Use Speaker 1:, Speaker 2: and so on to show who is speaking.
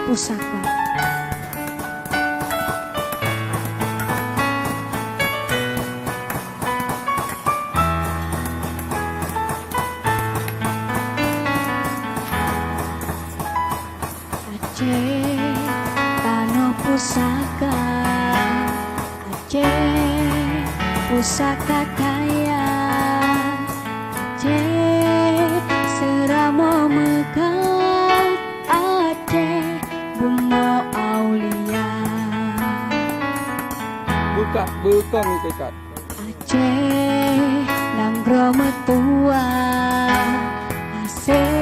Speaker 1: pusaka. Aceh tanah pusaka, Aceh pusaka kaya, Aceh serama megah, Aceh bunga aulia.
Speaker 2: Buka bekong tekat.
Speaker 1: Aceh nanggro metua, Aceh